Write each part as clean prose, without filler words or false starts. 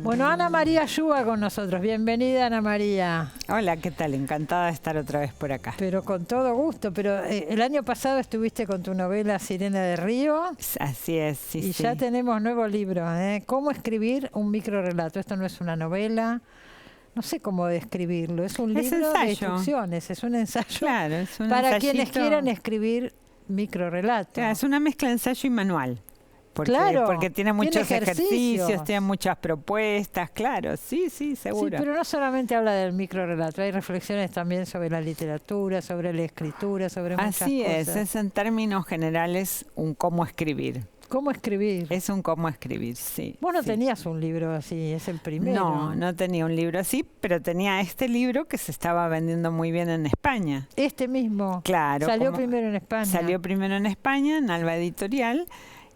Bueno, Ana María Yuba con nosotros. Bienvenida, Ana María. Hola, ¿qué tal? Encantada de estar otra vez por acá. Pero con todo gusto. Pero el año pasado estuviste con tu novela Sirena de Río. Así es, sí, y sí. Ya tenemos nuevo libro, ¿eh? ¿Cómo escribir un microrrelato? Esto no es una novela. No sé cómo describirlo. Es un libro de instrucciones, es un ensayo. Claro, es un para ensayito. Quienes quieran escribir microrrelato. Claro, es una mezcla de ensayo y manual. Porque tiene muchos ejercicios, tiene muchas propuestas, claro, sí, seguro. Sí, pero no solamente habla del microrrelato, hay reflexiones también sobre la literatura, sobre la escritura, sobre muchas cosas. Así es en términos generales un cómo escribir. ¿Cómo escribir? Es un cómo escribir, sí. Vos no tenías un libro así, es el primero. No, no tenía un libro así, pero tenía este libro que se estaba vendiendo muy bien en España. Este mismo. Claro. Salió primero en España. Salió primero en España, en Alba Editorial.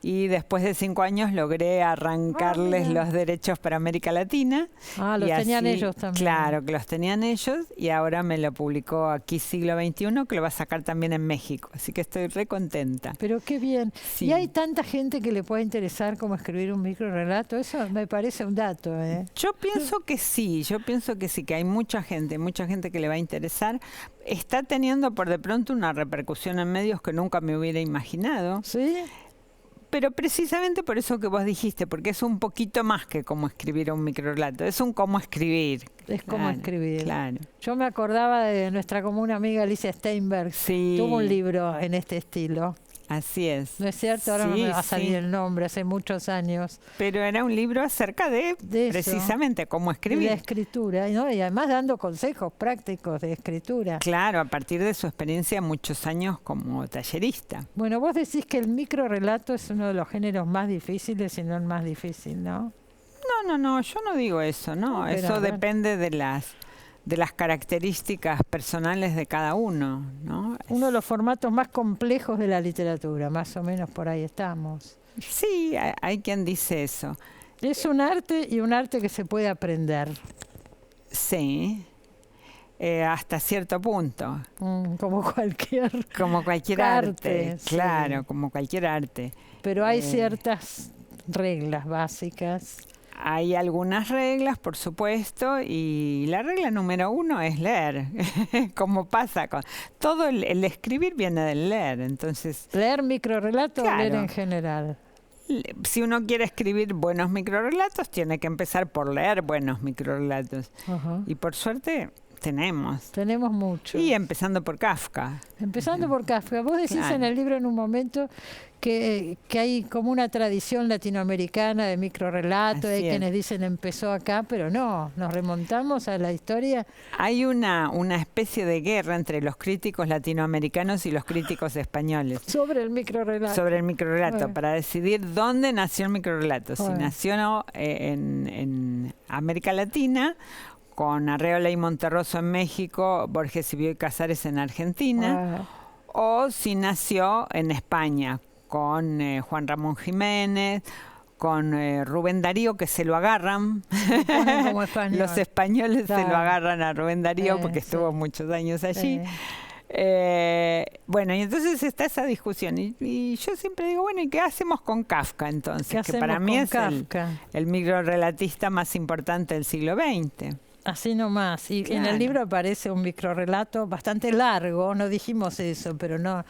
Y después de 5 años logré arrancarles los derechos para América Latina. Los tenían ellos también. Claro, que los tenían ellos y ahora me lo publicó aquí Siglo XXI, que lo va a sacar también en México. Así que estoy re contenta. Pero qué bien. Sí. Y hay tanta gente que le puede interesar cómo escribir un microrrelato. Eso me parece un dato, ¿eh? Yo pienso que sí, que hay mucha gente que le va a interesar. Está teniendo por de pronto una repercusión en medios que nunca me hubiera imaginado. ¿Sí? Pero precisamente por eso que vos dijiste, porque es un poquito más que cómo escribir un microrrelato, es un cómo escribir. Es cómo escribir. Claro. Yo me acordaba de nuestra común amiga Alicia Steinberg. Sí. Tuvo un libro en este estilo. Así es. ¿No es cierto? Ahora no me va a salir el nombre, hace muchos años. Pero era un libro acerca de precisamente cómo escribir. De la escritura, ¿no? Y además dando consejos prácticos de escritura. Claro, a partir de su experiencia muchos años como tallerista. Bueno, vos decís que el microrrelato es uno de los géneros más difíciles, si no el más difícil, ¿no? No, yo no digo eso, ¿no? Eso depende de las características personales de cada uno, ¿no? Uno de los formatos más complejos de la literatura, más o menos por ahí estamos. Sí, hay quien dice eso. Es un arte y un arte que se puede aprender. Sí, hasta cierto punto. Como cualquier arte, claro, sí. Como cualquier arte. Pero hay ciertas reglas básicas. Hay algunas reglas, por supuesto, y la regla número 1 es leer. Como pasa con todo el escribir viene del leer, entonces. ¿Leer microrrelatos o leer en general? Si uno quiere escribir buenos microrrelatos, tiene que empezar por leer buenos microrrelatos. Y por suerte tenemos mucho. Y empezando por Kafka. Empezando por Kafka. Vos decís en el libro en un momento que hay como una tradición latinoamericana de microrrelato, hay quienes dicen empezó acá, pero no, nos remontamos a la historia. Hay una especie de guerra entre los críticos latinoamericanos y los críticos españoles. Sobre el microrrelato. Para decidir dónde nació el microrrelato. Si nació en América Latina, con Arreola y Monterroso en México, Borges y Bioy Casares en Argentina, o si nació en España, con Juan Ramón Jiménez, con Rubén Darío, que se lo agarran. Los españoles se lo agarran a Rubén Darío porque estuvo muchos años allí. Bueno, y entonces está esa discusión. Y yo siempre digo, bueno, ¿y qué hacemos con Kafka entonces? Que para mí es el microrrelatista más importante del siglo XX. Así nomás. Y en el libro aparece un microrrelato bastante largo, no dijimos eso, pero no.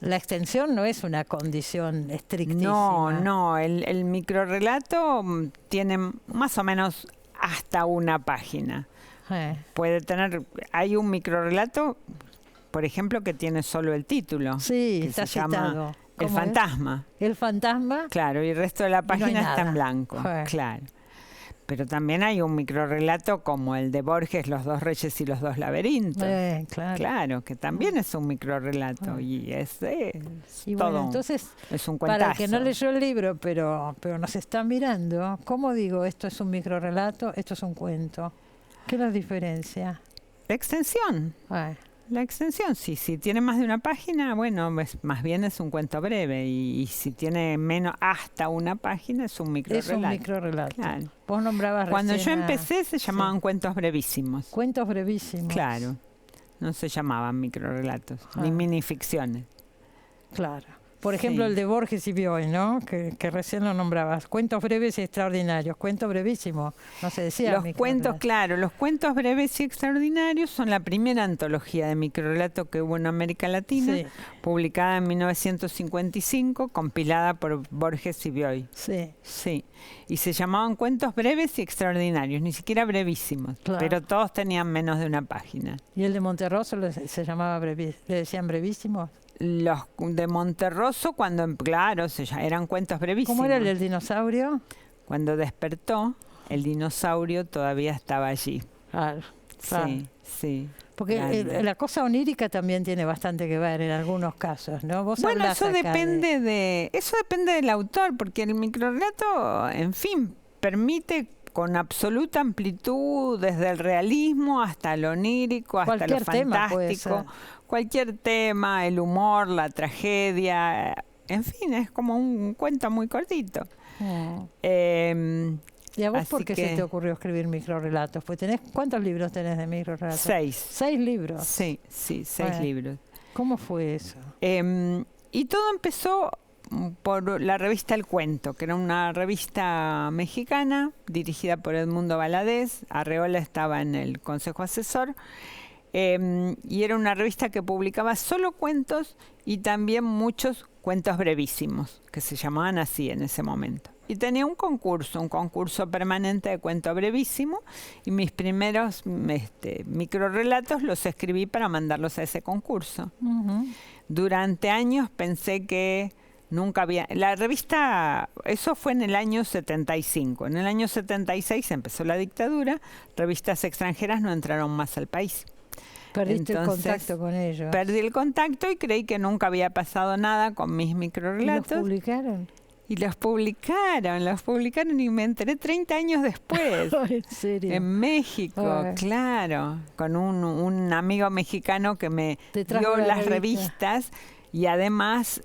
La extensión no es una condición estrictísima. No, el microrrelato tiene más o menos hasta una página. Puede tener, hay un microrrelato, por ejemplo, que tiene solo el título. Sí, que está se llama El Fantasma. El Fantasma. Claro, y el resto de la página está en blanco. Claro. Pero también hay un microrrelato como el de Borges, Los dos reyes y los dos laberintos. Claro, que también es un microrrelato y es todo. Bueno, entonces, es un cuentazo. Para el que no leyó el libro, pero nos está mirando, ¿cómo digo esto es un microrrelato, esto es un cuento? ¿Qué es la diferencia? La extensión. La extensión, sí, si tiene más de una página, bueno, más bien es un cuento breve. Y si tiene menos, hasta una página, es un microrrelato. Es un microrrelato. Claro. Vos nombrabas Cuando yo empecé se llamaban cuentos brevísimos. Cuentos brevísimos. Claro. No se llamaban microrrelatos, ni minificciones. Claro. Por ejemplo, el de Borges y Bioy, ¿no? Que recién lo nombrabas. Cuentos breves y extraordinarios. Cuentos brevísimos. No se decía. Los cuentos, claro, los cuentos breves y extraordinarios son la primera antología de microrelato que hubo en América Latina, publicada en 1955, compilada por Borges y Bioy. Sí. Y se llamaban cuentos breves y extraordinarios, ni siquiera brevísimos, pero todos tenían menos de una página. ¿Y el de Monterroso se llamaba le decían brevísimos? Los de Monterroso, claro, eran cuentos brevísimos. ¿Cómo era el del dinosaurio? Cuando despertó, el dinosaurio todavía estaba allí. Claro. Sí. Porque la cosa onírica también tiene bastante que ver en algunos casos, ¿no? Bueno, eso depende del autor, porque el microrelato, en fin, permite con absoluta amplitud, desde el realismo hasta lo onírico, hasta lo fantástico, cualquier tema, el humor, la tragedia, en fin, es como un cuento muy cortito. ¿Y a vos por qué se te ocurrió escribir microrelatos? Pues ¿cuántos libros tenés de microrelatos? 6. ¿6 libros? Sí, 6 libros. ¿Cómo fue eso? Y todo empezó por la revista El Cuento, que era una revista mexicana dirigida por Edmundo Valadez. Arreola estaba en el consejo asesor. Y era una revista que publicaba solo cuentos y también muchos cuentos brevísimos, que se llamaban así en ese momento. Y tenía un concurso permanente de cuento brevísimo, y mis primeros microrelatos los escribí para mandarlos a ese concurso. Durante años pensé que nunca había... La revista, eso fue en el año 75. En el año 76 empezó la dictadura, revistas extranjeras no entraron más al país. Perdiste el contacto con ellos. Perdí el contacto y creí que nunca había pasado nada con mis microrelatos. ¿Y los publicaron? Y los publicaron y me enteré 30 años después. ¿En serio? En México, claro. Con un amigo mexicano que me dio las revistas y además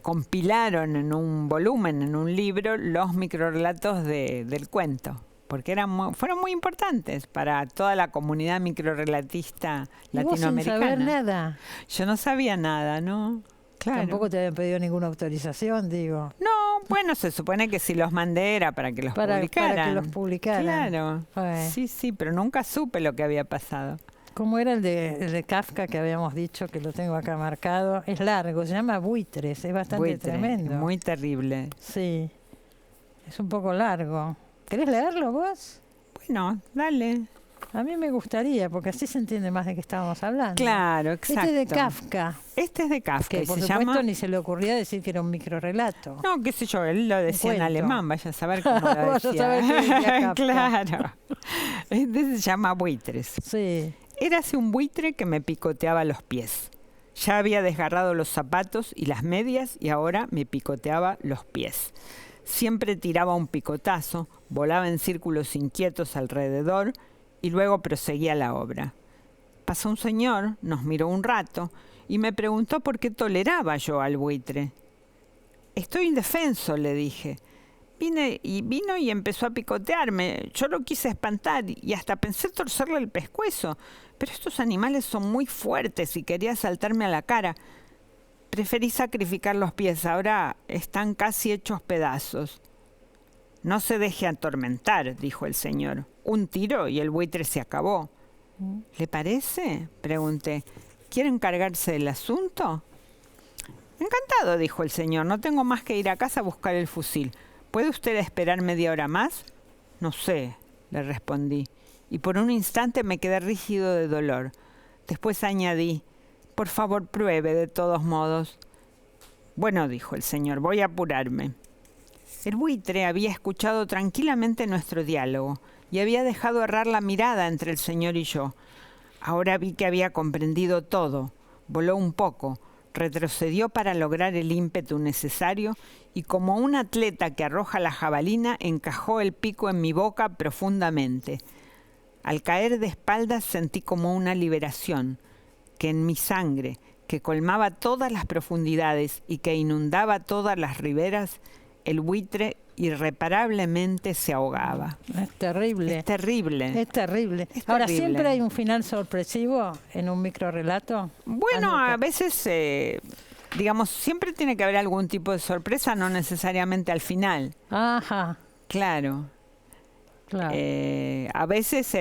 compilaron en un volumen, en un libro, los microrelatos del cuento. Porque fueron muy importantes para toda la comunidad microrelatista latinoamericana. ¿Y vos sin saber nada? Yo no sabía nada, ¿no? Claro. Tampoco te habían pedido ninguna autorización, digo. No, bueno, se supone que si los mandé era para que los publicaran. Para que los publicaran. Claro. Sí, pero nunca supe lo que había pasado. ¿Cómo era el de Kafka que habíamos dicho, que lo tengo acá marcado? Es largo, se llama Buitres, es bastante tremendo. Muy terrible. Sí, es un poco largo. ¿Querés leerlo vos? Bueno, dale. A mí me gustaría, porque así se entiende más de qué estábamos hablando. Claro, exacto. Este es de Kafka. Este es de Kafka. Que por supuesto ni se le ocurría decir que era un microrelato. No, qué sé yo, él lo decía en alemán, vaya a saber cómo lo decía. Vaya a saber qué decía Kafka. Claro. Este se llama Buitres. Sí. Érase un buitre que me picoteaba los pies. Ya había desgarrado los zapatos y las medias y ahora me picoteaba los pies. Siempre tiraba un picotazo, volaba en círculos inquietos alrededor y luego proseguía la obra. Pasó un señor, nos miró un rato y me preguntó por qué toleraba yo al buitre. Estoy indefenso, le dije. Vino y empezó a picotearme. Yo lo quise espantar y hasta pensé torcerle el pescuezo, pero estos animales son muy fuertes y quería saltarme a la cara. Preferí sacrificar los pies, ahora están casi hechos pedazos. No se deje atormentar, dijo el señor. Un tiro y el buitre se acabó. ¿Le parece?, pregunté. ¿Quiere encargarse del asunto? Encantado, dijo el señor. No tengo más que ir a casa a buscar el fusil. ¿Puede usted esperar media hora más? No sé, le respondí. Y por un instante me quedé rígido de dolor. Después añadí, por favor, pruebe de todos modos. Bueno, dijo el señor, voy a apurarme. El buitre había escuchado tranquilamente nuestro diálogo y había dejado errar la mirada entre el señor y yo. Ahora vi que había comprendido todo. Voló un poco, retrocedió para lograr el ímpetu necesario y como un atleta que arroja la jabalina encajó el pico en mi boca profundamente. Al caer de espaldas sentí como una liberación, que en mi sangre, que colmaba todas las profundidades y que inundaba todas las riberas, el buitre irreparablemente se ahogaba. Es terrible. Es terrible. Es terrible. Ahora, ¿siempre hay un final sorpresivo en un microrelato? Bueno, a veces digamos, siempre tiene que haber algún tipo de sorpresa, no necesariamente al final. Ajá. Claro. Claro. A veces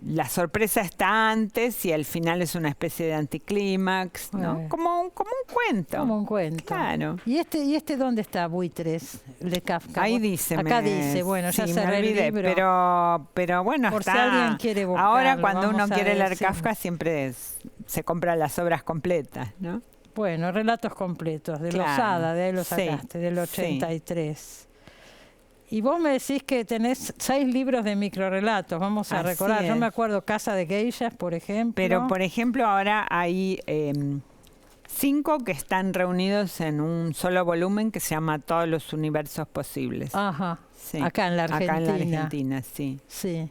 la sorpresa está antes y al final es una especie de anticlímax, ¿no? Como un cuento. Como un cuento. Claro. ¿Y este dónde está, Buitres, de Kafka? Ahí dice. Acá dice, bueno, ya cerré el libro. Pero bueno, por está. Si alguien quiere buscarlo, ahora cuando uno quiere leer Kafka siempre se compra las obras completas, ¿no? Bueno, relatos completos, de Losada, de ahí lo sacaste, del 83. Sí. Y vos me decís que tenés 6 libros de microrelatos, vamos a recordar. Yo me acuerdo Casa de Geishas, por ejemplo. Pero, por ejemplo, ahora hay 5 que están reunidos en un solo volumen que se llama Todos los universos posibles. Ajá, sí. Acá en la Argentina. Acá en la Argentina, sí. Sí.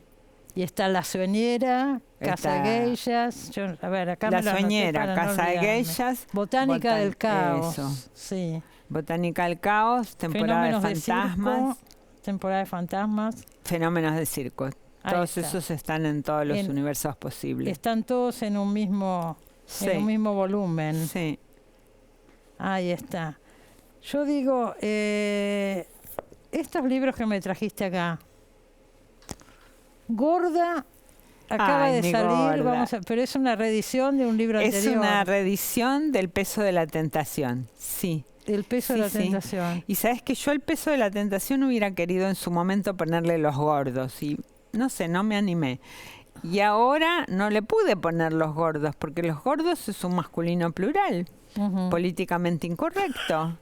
Y está La Sueñera, Casa de Geishas. A ver, acá La Sueñera, Casa de Geishas. Botánica del Caos. Eso. Sí. Botánica del Caos, Temporada de Fantasmas. Temporada de Fantasmas. Fenómenos de circo. Todos esos están en todos los universos posibles. Están todos en un mismo, en un mismo volumen. Sí. Ahí está. Yo digo, estos libros que me trajiste acá, Gorda acaba de salir, pero es una reedición de un libro anterior. Es una reedición del Peso de la Tentación, sí. El peso de la tentación. Y sabes que yo el Peso de la Tentación hubiera querido en su momento ponerle Los Gordos y no sé, no me animé. Y ahora no le pude poner Los Gordos porque Los Gordos es un masculino plural, políticamente incorrecto.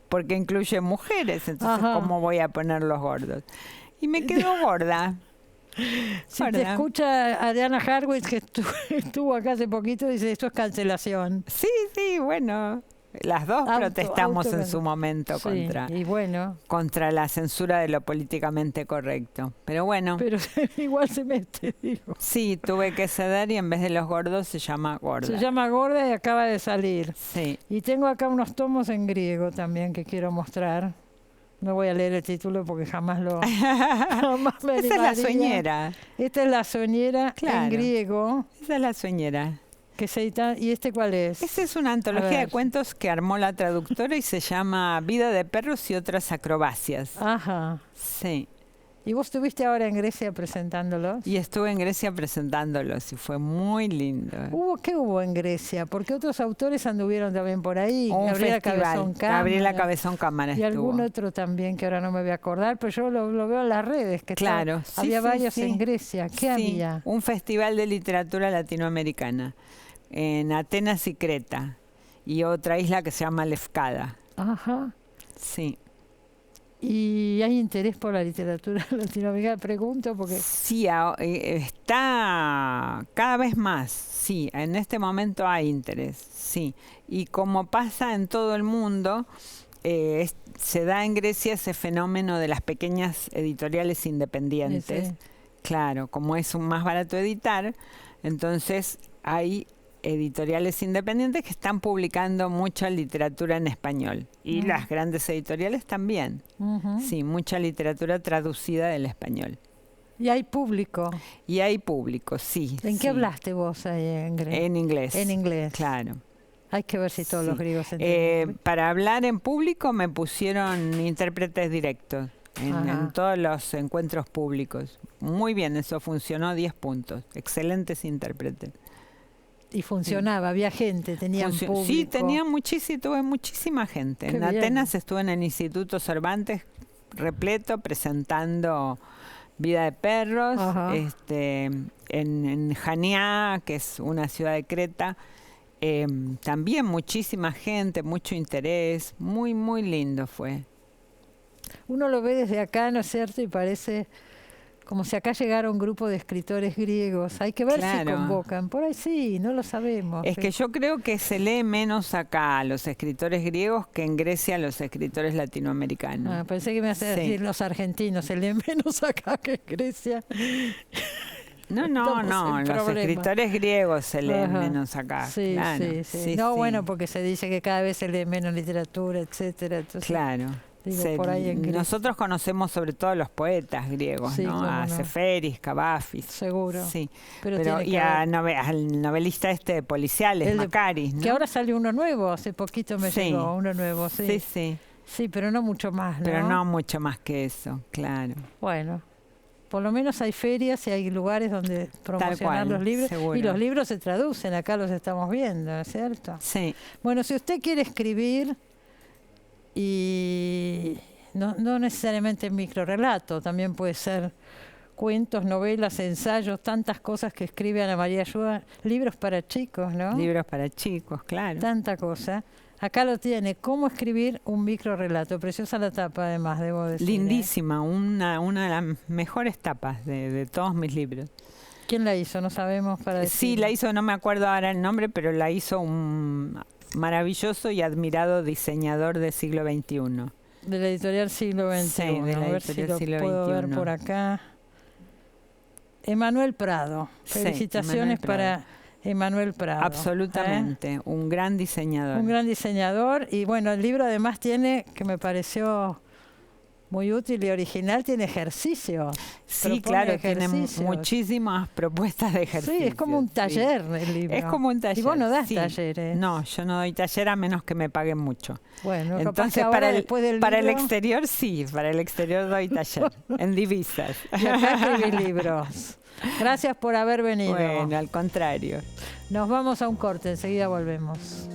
Porque incluye mujeres, entonces ¿cómo voy a poner Los Gordos? Y me quedo gorda. Si te escucha Adriana Harwitz, que estuvo acá hace poquito, dice, esto es cancelación. Sí, bueno. Las dos protestamos en su momento contra la censura de lo políticamente correcto. Pero bueno. Pero igual se mete, digo. Sí, tuve que ceder y en vez de Los Gordos se llama Gorda. Se llama Gorda y acaba de salir. Sí. Y tengo acá unos tomos en griego también que quiero mostrar. No voy a leer el título porque jamás me animaría. Esa es La Sueñera. Esta es La Sueñera en griego. Esa es La Sueñera. Que se edita, ¿y este cuál es? Esta es una antología de cuentos que armó la traductora y se llama Vida de perros y otras acrobacias. Ajá. Sí. ¿Y vos estuviste ahora en Grecia presentándolos? Y estuve en Grecia presentándolos y fue muy lindo. ¿Qué hubo en Grecia? Porque otros autores anduvieron también por ahí. Gabriela Cabezón Cámara. Y algún otro también que ahora no me voy a acordar, pero yo lo veo en las redes. Que había varios en Grecia. ¿Qué había? Un festival de literatura latinoamericana en Atenas y Creta. Y otra isla que se llama Lefkada. Ajá. Sí. ¿Y hay interés por la literatura latinoamericana? Pregunto porque... Sí, está cada vez más, sí, en este momento hay interés, sí. Y como pasa en todo el mundo, se da en Grecia ese fenómeno de las pequeñas editoriales independientes. Sí. Claro, como es más barato editar, entonces hay editoriales independientes que están publicando mucha literatura en español y las grandes editoriales también. Sí, mucha literatura traducida del español. ¿Y hay público? Y hay público, sí. ¿En qué hablaste vos ahí en inglés? En inglés. En inglés. Claro. Hay que ver si todos los griegos entienden. Para hablar en público me pusieron intérpretes directos en todos los encuentros públicos. Muy bien, eso funcionó, 10 puntos. Excelentes intérpretes. Y funcionaba, había gente, tenían público. Sí, tuve muchísima gente. En Atenas estuve en el Instituto Cervantes repleto presentando Vida de perros. En Jania, que es una ciudad de Creta, también muchísima gente, mucho interés, muy, muy lindo fue. Uno lo ve desde acá, ¿no es cierto? Y parece... como si acá llegara un grupo de escritores griegos. Hay que ver si convocan. Por ahí sí, no lo sabemos. Es que yo creo que se lee menos acá a los escritores griegos que en Grecia a los escritores latinoamericanos. Pensé que me ibas a decir los argentinos. Se leen menos acá que en Grecia. No, los escritores griegos se leen menos acá. Sí, claro. Sí. Bueno, porque se dice que cada vez se lee menos literatura, etcétera. Entonces, claro. Digo, por ahí en griego. Nosotros conocemos sobre todo los poetas griegos, sí, ¿no? A Seferis, Cavafis. Seguro. Sí. Pero y al novelista de policiales, Macaris, ¿no? Que ahora salió uno nuevo, hace poquito me llegó uno nuevo, sí. Sí, sí. Sí, pero no mucho más, ¿no? Pero no mucho más que eso, claro. Bueno, por lo menos hay ferias y hay lugares donde promocionar los libros. Seguro. Y los libros se traducen, acá los estamos viendo, ¿no es cierto? Sí. Bueno, si usted quiere escribir, y no necesariamente microrelato, también puede ser cuentos, novelas, ensayos, tantas cosas que escribe Ana María Ayuda, libros para chicos, ¿no? Libros para chicos, claro. Tanta cosa. Acá lo tiene, cómo escribir un microrelato. Preciosa la tapa, además, debo decir. Lindísima, una de las mejores tapas de todos mis libros. ¿Quién la hizo? No sabemos para decir. Sí, la hizo, no me acuerdo ahora el nombre, pero la hizo un maravilloso y admirado diseñador del siglo XXI. De la editorial Siglo XXI. Sí, de la a ver si lo puedo ver por acá. Emanuel Prado. Felicitaciones para Emanuel Prado. Absolutamente, un gran diseñador. Un gran diseñador. Y bueno, el libro además tiene, que me pareció muy útil y original, tiene ejercicios. Sí, claro, tiene muchísimas propuestas de ejercicios. Sí, es como un taller el libro. Es como un taller. Y vos no das talleres. No, yo no doy taller a menos que me paguen mucho. Bueno, entonces para el exterior sí, para el exterior doy taller, en divisas. Y acá escribí libros. Gracias por haber venido. Bueno, al contrario. Nos vamos a un corte, enseguida volvemos.